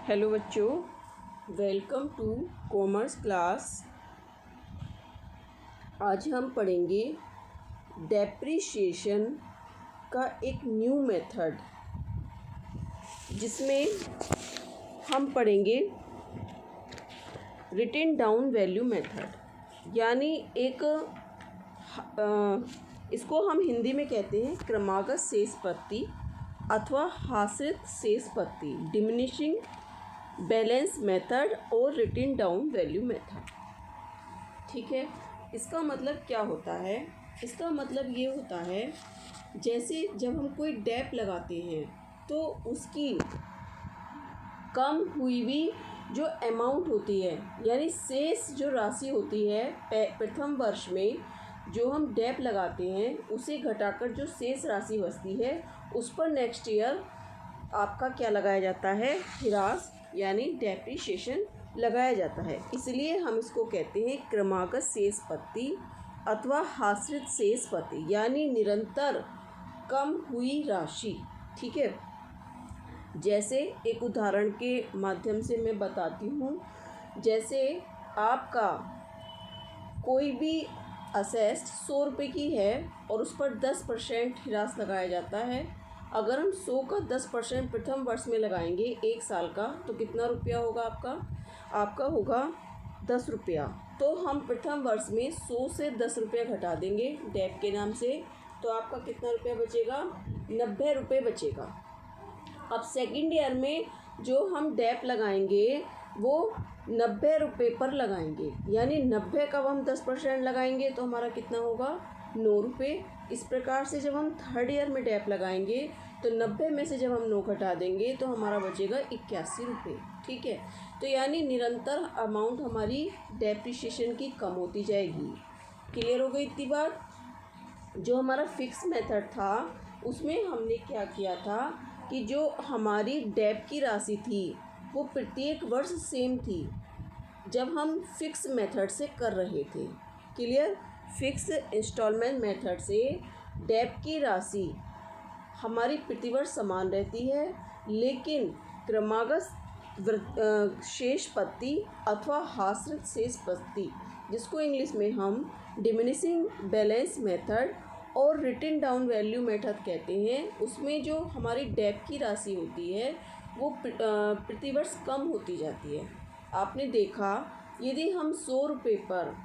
Hello बच्चों, welcome to commerce class. आज हम पढ़ेंगे डेप्रिसिएशन का एक न्यू मेथड, जिसमें हम पढ़ेंगे रिटन डाउन वैल्यू मेथड। यानी एक इसको हम हिंदी में कहते हैं क्रमागत शेष पत्ती अथवा हासित शेष पत्ती, डिमिनिशिंग बैलेंस मेथड और रिटन डाउन वैल्यू मेथड। ठीक है, इसका मतलब क्या होता है? इसका मतलब ये होता है, जैसे जब हम कोई डेप लगाते हैं तो उसकी कम हुई भी जो अमाउंट होती है, यानी शेष जो राशि होती है प्रथम वर्ष में जो हम डेप लगाते हैं उसे घटाकर जो शेष राशि बचती है उस पर नेक्स्ट ईयर आपका क्या लगाया जाता है? ह्रास यानी डेप्रिसिएशन लगाया जाता है। इसलिए हम इसको कहते हैं क्रमागत शेष पत्ती अथवा हासित शेष पत्ती, यानी निरंतर कम हुई राशि। ठीक है, जैसे एक उदाहरण के माध्यम से मैं बताती हूँ। जैसे आपका कोई भी असेस्ट 100 रुपये की है और उस पर 10% ह्रास लगाया जाता है। अगर हम 100 का 10% प्रथम वर्ष में लगाएंगे 1 साल का, तो कितना रुपया होगा आपका होगा 10 रुपया। तो हम प्रथम वर्ष में 100 से 10 रुपया घटा देंगे डेप के नाम से, तो आपका कितना रुपया बचेगा? 90 रुपये बचेगा। अब सेकंड ईयर में जो हम डेप लगाएंगे वो 90 रुपये पर लगाएंगे, यानी 90 का हम 10% लगाएंगे तो हमारा कितना होगा? 9 रुपये। इस प्रकार से जब हम थर्ड ईयर में डेप लगाएंगे तो 90 में से जब हम 9 घटा देंगे तो हमारा बचेगा 81 रुपये। ठीक है, तो यानी निरंतर अमाउंट हमारी डेप्रिसिएशन की कम होती जाएगी। क्लियर हो गई इतनी बात? जो हमारा फिक्स मेथड था उसमें हमने क्या किया था कि जो हमारी डेप की राशि थी वो प्रत्येक वर्ष सेम थी जब हम फिक्स मेथड से कर रहे थे। क्लियर? फिक्स इंस्टॉलमेंट मेथड से डेप की राशि हमारी प्रतिवर्ष समान रहती है, लेकिन क्रमागत शेष पत्ती अथवा हासित शेष पत्ती, जिसको इंग्लिश में हम डिमिनिशिंग बैलेंस मेथड और रिटन डाउन वैल्यू मेथड कहते हैं, उसमें जो हमारी डेप की राशि होती है वो प्रतिवर्ष कम होती जाती है। आपने देखा, यदि हम 100 रुपये पर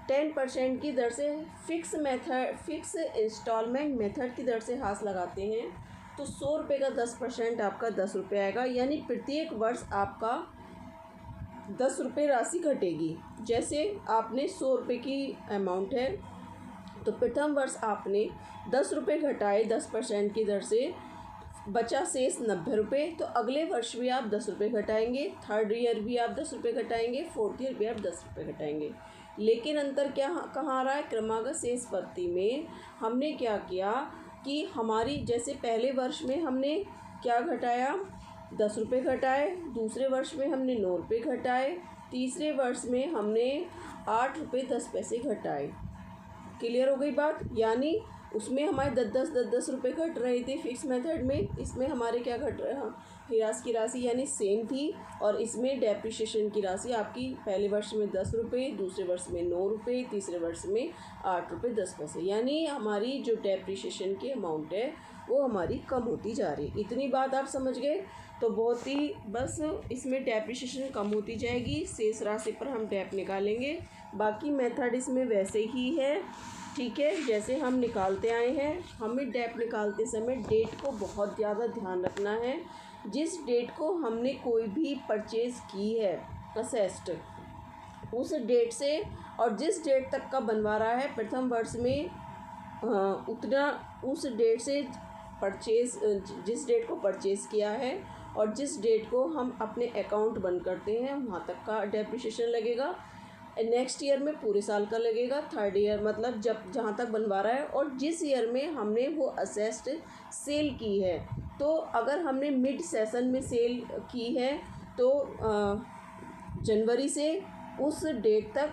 10% की दर से फिक्स इंस्टॉलमेंट मेथड की दर से हाथ लगाते हैं तो 100 रुपये का 10% आपका 10 रुपये आएगा, यानी प्रत्येक वर्ष आपका 10 रुपये राशि घटेगी। जैसे आपने 100 रुपये की अमाउंट है तो प्रथम वर्ष आपने 10 रुपये घटाए 10% की दर से, बचा शेष 90 रुपये। तो अगले वर्ष भी आप 10 रुपये घटाएंगे, थर्ड ईयर भी आप 10 रुपये घटाएंगे, फोर्थ ईयर भी आप 10 रुपये घटाएंगे। लेकिन अंतर कहाँ आ रहा है? क्रमागत शेष पत्ती में हमने क्या किया कि हमारी जैसे पहले वर्ष में हमने क्या घटाया? 10 रुपये घटाए, दूसरे वर्ष में हमने 9 रुपये घटाए, तीसरे वर्ष में हमने 8 रुपये 10 पैसे घटाए। क्लियर हो गई बात? यानी उसमें हमारे 10 रुपये घट रहे थे फिक्स मेथड में, इसमें हमारे क्या घट रहा? ह्रास की राशि यानी सेम थी, और इसमें डेप्रिसिएशन की राशि आपकी पहले वर्ष में 10 रुपये, दूसरे वर्ष में 9 रुपये, तीसरे वर्ष में 8 रुपये 10 पैसे, यानी हमारी जो डेप्रिसिएशन की अमाउंट है वो हमारी कम होती जा रही। इतनी बात आप समझ गए? तो बहुत ही बस इसमें डेप्रिसिएशन कम होती जाएगी, शेष राशि पर हम डेप निकालेंगे। बाकी मेथड इसमें वैसे ही है। ठीक है, जैसे हम निकालते आए हैं, हमें डेप निकालते समय डेट को बहुत ज़्यादा ध्यान रखना है। जिस डेट को हमने कोई भी परचेज़ की है असेस्ट, उस डेट से और जिस डेट तक का बनवा रहा है प्रथम वर्ष में, उतना उस डेट से जिस डेट को परचेज़ किया है और जिस डेट को हम अपने अकाउंट बंद करते हैं वहाँ तक का डेप्रिसिएशन लगेगा। नेक्स्ट ईयर में पूरे साल का लगेगा, थर्ड ईयर मतलब जहाँ तक बनवा रहा है, और जिस ईयर में हमने वो असेस्ट सेल की है। तो अगर हमने मिड सेशन में सेल की है तो जनवरी से उस डेट तक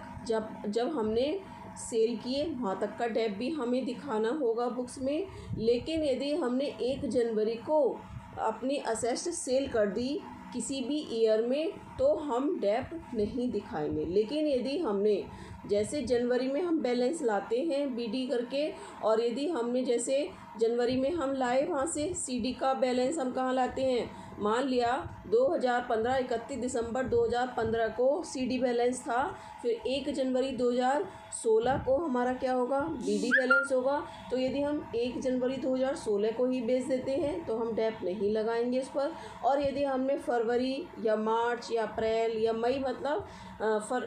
जब हमने सेल किए वहाँ तक का डेप भी हमें दिखाना होगा बुक्स में। लेकिन यदि हमने 1 जनवरी को अपनी असेस्ट सेल कर दी किसी भी ईयर में तो हम डेप नहीं दिखाएंगे। लेकिन यदि हमने जैसे जनवरी में हम बैलेंस लाते हैं बीडी करके, और यदि हमने जैसे जनवरी में हम लाए वहाँ से सीडी का बैलेंस हम कहाँ लाते हैं, मान लिया 2015 31 दिसंबर 2015 को सीडी बैलेंस था, फिर 1 जनवरी 2016 को हमारा क्या होगा, बीडी बैलेंस होगा। तो यदि हम 1 जनवरी 2016 को ही बेच देते हैं तो हम डेप नहीं लगाएंगे इस पर। और यदि हमने फरवरी या मार्च या अप्रैल या मई, मतलब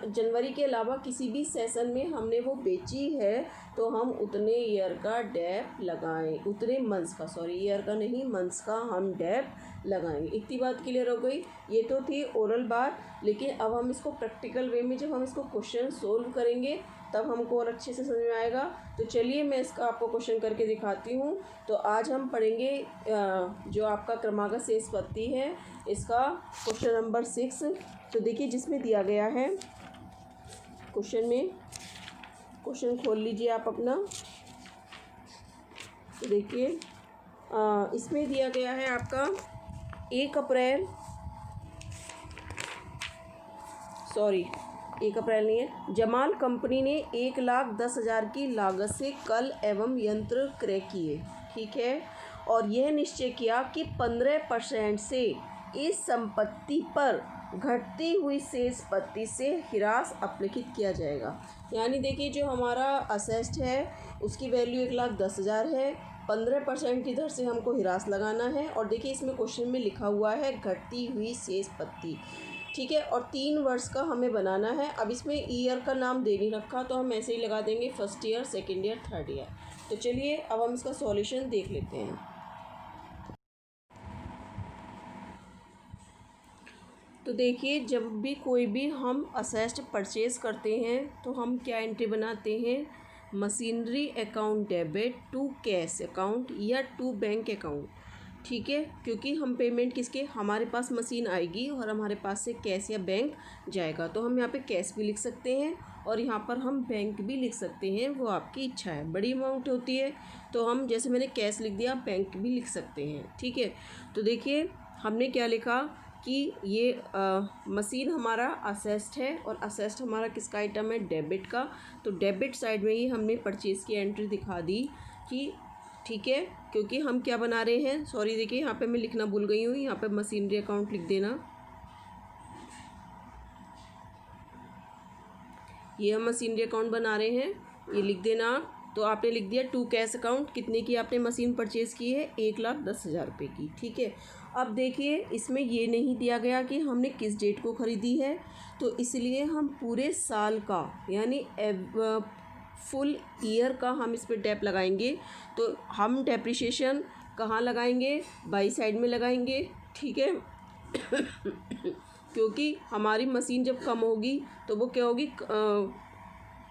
जनवरी के अलावा किसी भी सेशन में हमने वो बेची है, तो हम उतने ईयर का डेप लगाएं, उतने मंथ्स का, सॉरी ईयर का नहीं मंथ्स का हम डेप लगाएंगे। इतनी बात क्लियर हो गई। ये तो थी ओरल बात, लेकिन अब हम इसको प्रैक्टिकल वे में जब हम इसको क्वेश्चन सोल्व करेंगे तब हमको और अच्छे से समझ में आएगा। तो चलिए मैं इसका आपको क्वेश्चन करके दिखाती हूँ। तो आज हम पढ़ेंगे जो आपका क्रमागत शेष पत्ती है, इसका क्वेश्चन नंबर 6। तो देखिए जिसमें दिया गया है क्वेश्चन में, क्वेश्चन खोल लीजिए आप अपना। तो देखिए इसमें दिया गया है आपका 1 अप्रैल नहीं है, जमाल कंपनी ने 1,10,000 की लागत से कल एवं यंत्र क्रय किए, ठीक है, और यह निश्चय किया कि 15% से इस संपत्ति पर घटती हुई शेष पत्ती से ह्रास अपलिखित किया जाएगा। यानी देखिए जो हमारा असेस्ट है उसकी वैल्यू 1,10,000 है, 15% की दर से हमको ह्रास लगाना है। और देखिए इसमें क्वेश्चन में लिखा हुआ है घटती हुई शेष पत्ती, ठीक है, और 3 वर्ष का हमें बनाना है। अब इसमें ईयर का नाम दे नहीं रखा तो हम ऐसे ही लगा देंगे first year, second year, third year. तो चलिए अब हम इसका सॉल्यूशन देख लेते हैं। तो देखिए जब भी कोई भी हम असेस्ट परचेज़ करते हैं तो हम क्या एंट्री बनाते हैं, machinery account debit to cash account या टू बैंक अकाउंट, ठीक है, क्योंकि हम पेमेंट किसके, हमारे पास मशीन आएगी और हमारे पास से कैश या बैंक जाएगा। तो हम यहाँ पे कैश भी लिख सकते हैं और यहाँ पर हम बैंक भी लिख सकते हैं, वो आपकी इच्छा है। बड़ी अमाउंट होती है तो हम, जैसे मैंने कैश लिख दिया, बैंक भी लिख सकते हैं, ठीक है। तो देखिए हमने क्या लिखा कि ये मशीन हमारा असेस्ट है और असेस्ट हमारा किसका आइटम है, डेबिट का। तो डेबिट साइड में ही हमने परचेज़ की एंट्री दिखा दी कि ठीक है, क्योंकि हम क्या बना रहे हैं, सॉरी देखिए यहाँ पे मैं लिखना भूल गई हूँ, यहाँ पे मशीनरी अकाउंट लिख देना, ये हम मशीनरी अकाउंट बना रहे हैं, ये लिख देना आप। तो आपने लिख दिया टू कैश अकाउंट, कितने की आपने मशीन परचेज़ की है, 1,10,000 रुपये की, ठीक है। अब देखिए इसमें ये नहीं दिया गया कि हमने किस डेट को ख़रीदी है, तो इसलिए हम पूरे साल का यानी फुल ईयर का हम इस पर डेप लगाएंगे। तो हम डेप्रिसिएशन कहाँ लगाएंगे, बाई साइड में लगाएंगे, ठीक है क्योंकि हमारी मशीन जब कम होगी तो वो क्या होगी,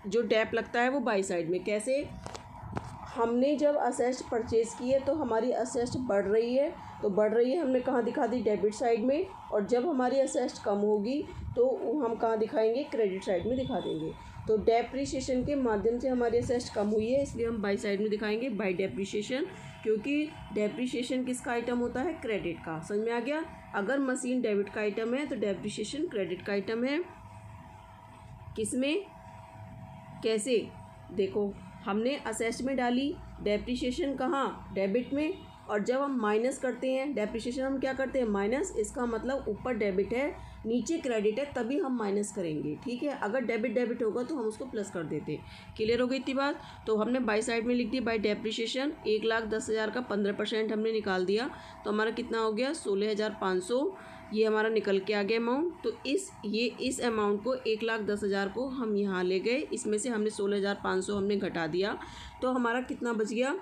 जो डेप लगता है वो बाई साइड में। कैसे, हमने जब असेस्ट परचेज़ की है तो हमारी असेस्ट बढ़ रही है, तो बढ़ रही है हमने कहाँ दिखा दी, डेबिट साइड में, और जब हमारी असेस्ट कम होगी तो हम कहाँ दिखाएंगे, क्रेडिट साइड में दिखा देंगे। तो डेप्रिसिएशन के माध्यम से हमारी असेस्ट कम हुई है, इसलिए हम बाई साइड में दिखाएंगे, बाई डेप्रिसिएशन, क्योंकि डेप्रिसिएशन किसका आइटम होता है, क्रेडिट का। समझ में आ गया। अगर मशीन डेबिट का आइटम है तो डेप्रिसिएशन क्रेडिट का आइटम है। किसमें, कैसे, देखो हमने असेस्ट में डाली, डेप्रिसिएशन कहाँ, डेबिट में, और जब हम माइनस करते हैं डेप्रिसिएशन, हम क्या करते हैं, माइनस, इसका मतलब ऊपर डेबिट है नीचे क्रेडिट है, तभी हम माइनस करेंगे, ठीक है। अगर डेबिट डेबिट होगा तो हम उसको प्लस कर देते। क्लियर हो गई इतनी बात। तो हमने बाई साइड में लिख दी बाई डेप्रिसिएशन, 1,10,000 का 15% हमने निकाल दिया, तो हमारा कितना हो गया, 16,500, ये हमारा निकल के आ गया अमाउंट। तो इस अमाउंट को 1,10,000 को हम यहाँ ले गए, इसमें से हमने 16,500 हमने घटा दिया, तो हमारा कितना बच गया,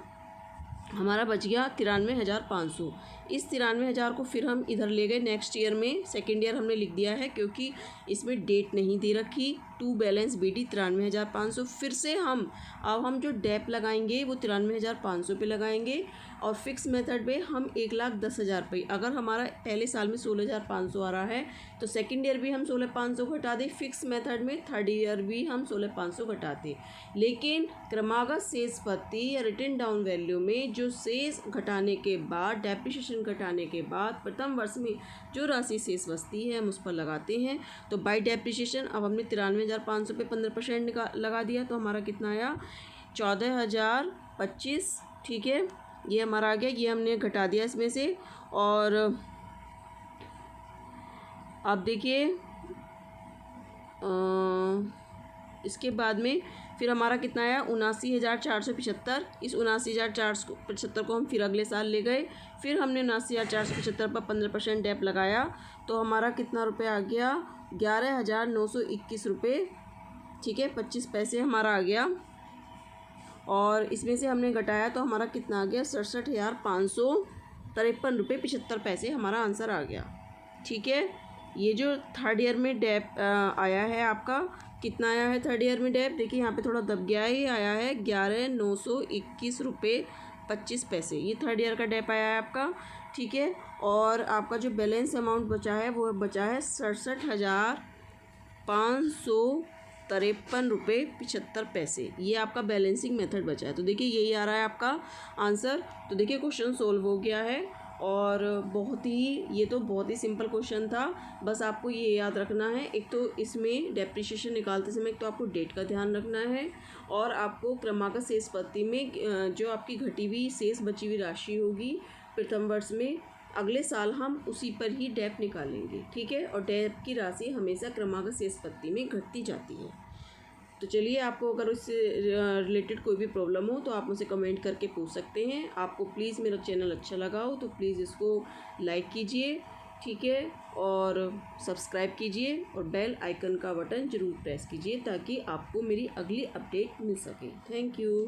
हमारा बच गया 93,500। इस 93,000 को फिर हम इधर ले गए नेक्स्ट ईयर में, सेकेंड ईयर हमने लिख दिया है क्योंकि इसमें डेट नहीं दे रखी, टू बैलेंस बीडी 93,500। फिर से अब हम जो डेप लगाएंगे वो 93,500 पे लगाएंगे, और फिक्स मेथड पे हम 1,10,000 पे, अगर हमारा पहले साल में 16,500 आ रहा है तो सेकेंड ईयर भी हम 16,500 घटा दें, फिक्स मेथड में थर्ड ईयर भी हम 16,500 घटाते। लेकिन क्रमागत शेष पत्ती या रिटन डाउन वैल्यू में जो शेष घटाने के बाद डेप्रिसिएशन डेप्रिसिएशन घटाने के बाद प्रथम वर्ष में जो राशि शेष बचती है हम उस पर लगाते हैं। तो बाई डेप्रिसिएशन अब हमने 93,500 पे 15% लगा दिया, तो हमारा कितना आया 14,025। ठीक है, ये हमारा आ गया, ये हमने घटा दिया इसमें से। और अब देखिए इसके बाद में फिर हमारा कितना आया 79,475। इस 79,475 को हम फिर अगले साल ले गए, फिर हमने 79,475 पर 15% डेप लगाया, तो हमारा कितना रुपये आ गया 11,921 रुपये। ठीक है, 25 पैसे हमारा आ गया। और इसमें से हमने घटाया तो हमारा कितना आ गया 67,553 रुपये 75 पैसे हमारा आंसर आ गया। ठीक है, ये जो थर्ड ईयर में डेप आया है आपका, कितना आया है थर्ड ईयर में डेप, देखिए यहाँ पे थोड़ा दब गया ही आया है 11,921 रुपये 25 पैसे, ये थर्ड ईयर का डेप आया है आपका। ठीक है, और आपका जो बैलेंस अमाउंट बचा है वो बचा है 67,553 रुपये 75 पैसे, ये आपका बैलेंसिंग मेथड बचा है। तो देखिए यही आ रहा है आपका आंसर। तो देखिए क्वेश्चन सोल्व हो गया है, और ये तो बहुत ही सिंपल क्वेश्चन था। बस आपको ये याद रखना है, एक तो इसमें डेप्रिसिएशन निकालते समय एक तो आपको डेट का ध्यान रखना है, और आपको क्रमागत शेष पत्ती में जो आपकी घटी हुई शेष बची हुई राशि होगी प्रथम वर्ष में, अगले साल हम उसी पर ही डेप निकालेंगे। ठीक है, और डेप की राशि हमेशा क्रमागत शेष पत्ती में घटती जाती है। तो चलिए, आपको अगर उससे रिलेटेड कोई भी प्रॉब्लम हो तो आप मुझसे कमेंट करके पूछ सकते हैं। आपको प्लीज़ मेरा चैनल अच्छा लगा हो तो प्लीज़ इसको लाइक कीजिए। ठीक है, और सब्सक्राइब कीजिए, और बेल आइकन का बटन ज़रूर प्रेस कीजिए ताकि आपको मेरी अगली अपडेट मिल सके। Thank you.